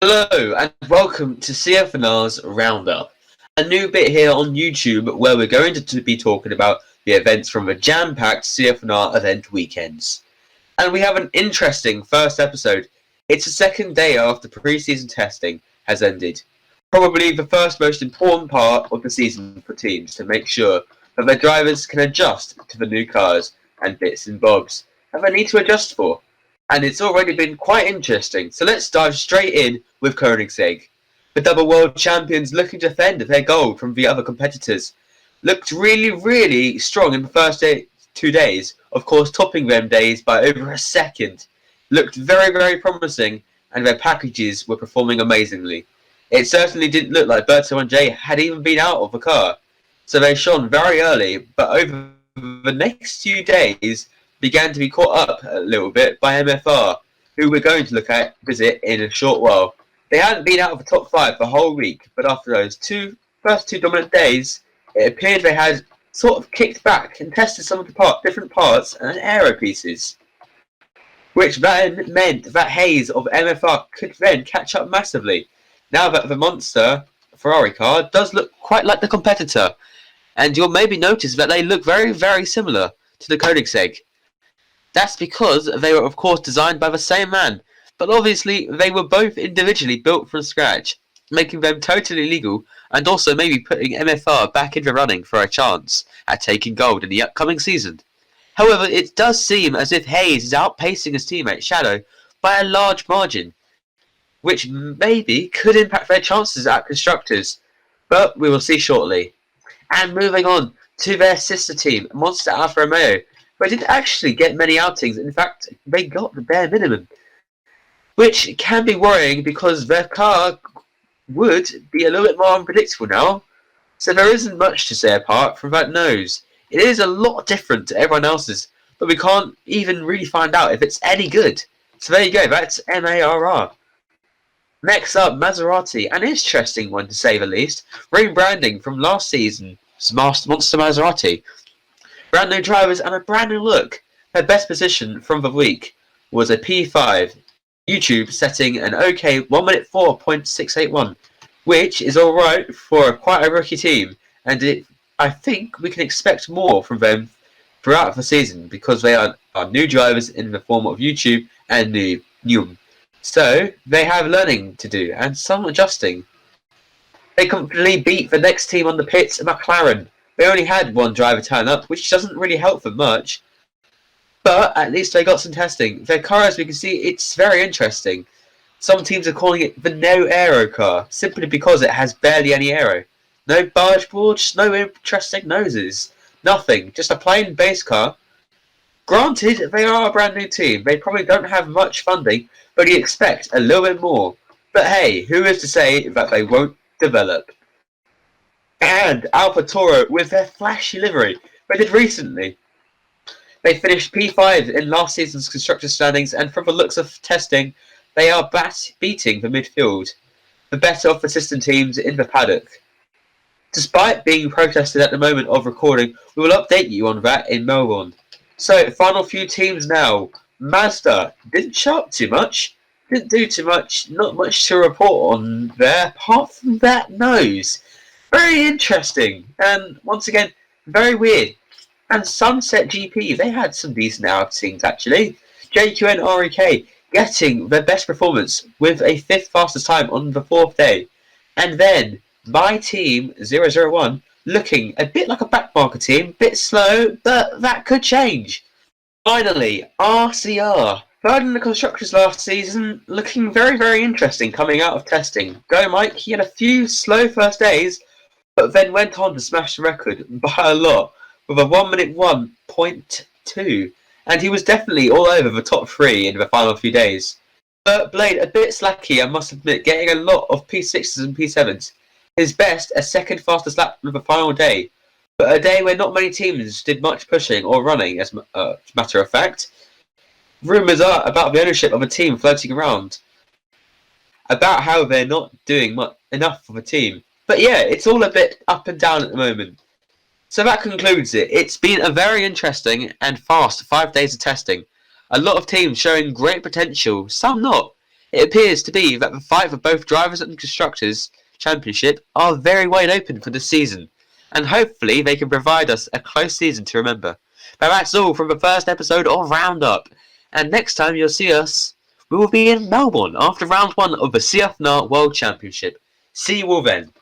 Hello and welcome to CEF1R's Roundup, a new bit here on YouTube where we're going to be talking about the events from the jam-packed CEF1R event weekends. And we have an interesting first episode. It's the second day after pre-season testing has ended. Probably the first most important part of the season for teams to make sure that their drivers can adjust to the new cars and bits and bobs that they need to adjust for. And it's already been quite interesting, so let's dive straight in with Koenigsegg. The double world champions looking to defend their gold from the other competitors. Looked really strong in the first 2 days, of course topping them days by over a second. Looked very promising, and their packages were performing amazingly. It certainly didn't look like Berto and Jay had even been out of the car, so they shone very early, but over the next few days began to be caught up a little bit by MFR, who we're going to visit in a short while. They hadn't been out of the top 5 the whole week, but after those first two dominant days, it appeared they had sort of kicked back and tested some of the different parts and aero pieces, which then meant that haze of MFR could then catch up massively. Now that the monster Ferrari car does look quite like the competitor, and you'll maybe notice that they look very similar to the Koenigsegg. That's because they were of course designed by the same man, but obviously they were both individually built from scratch, making them totally legal and also maybe putting MFR back in the running for a chance at taking gold in the upcoming season. However, it does seem as if Hayes is outpacing his teammate Shadow by a large margin, which maybe could impact their chances at Constructors, but we will see shortly. And moving on to their sister team, Monster Alfa Romeo. They didn't actually get many outings. In fact, they got the bare minimum, which can be worrying because their car would be a little bit more unpredictable now. So there isn't much to say apart from that nose. It is a lot different to everyone else's, but we can't even really find out if it's any good. So there you go, that's MARR. Next up, Maserati, an interesting one to say the least. Rebranding from last season's Monster Maserati. Brand new drivers and a brand new look. Their best position from the week was a P5, YouTube setting an OK 1 minute 4.681, which is alright for quite a rookie team, and I think we can expect more from them throughout the season because they are new drivers in the form of YouTube and new. So they have learning to do and some adjusting. They comfortably beat the next team on the pits, McLaren. They only had one driver turn up, which doesn't really help them much. But at least they got some testing. Their car, as we can see, it's very interesting. Some teams are calling it the no aero car, simply because it has barely any aero. No barge boards, no interesting noses. Nothing, just a plain base car. Granted, they are a brand new team. They probably don't have much funding, but you expect a little bit more. But hey, who is to say that they won't develop? And Alfa Toro with their flashy livery they did recently. They finished P5 in last season's constructor standings, and from the looks of testing, they are beating the midfield, the better of the system teams in the paddock. Despite being protested at the moment of recording, we will update you on that in Melbourne. So, final few teams now. Mazda didn't show up too much, didn't do too much, not much to report on there, apart from that nose. Very interesting, and once again, very weird. And Sunset GP, they had some decent outings actually. JQN REK getting their best performance with a 5th fastest time on the 4th day. And then my team 001 looking a bit like a backmarker team, bit slow, but that could change. Finally, RCR. Third in the Constructors last season, looking very interesting coming out of testing. Go Mike, he had a few slow first days, but then went on to smash the record by a lot with a 1 minute 1.2, and he was definitely all over the top 3 in the final few days. But Blade a bit slacky, I must admit, getting a lot of P6s and P7s. His best, a 2nd fastest lap of the final day, but a day where not many teams did much pushing or running, as a matter of fact. Rumours are about the ownership of a team floating around, about how they're not doing enough for the team. But yeah, it's all a bit up and down at the moment. So that concludes it. It's been a very interesting and fast 5 days of testing. A lot of teams showing great potential, some not. It appears to be that the fight for both drivers and constructors championship are very wide open for this season, and hopefully they can provide us a close season to remember. But that's all from the first episode of Roundup, and next time you'll see us, we will be in Melbourne after round 1 of the CEF1R World Championship. See you all then.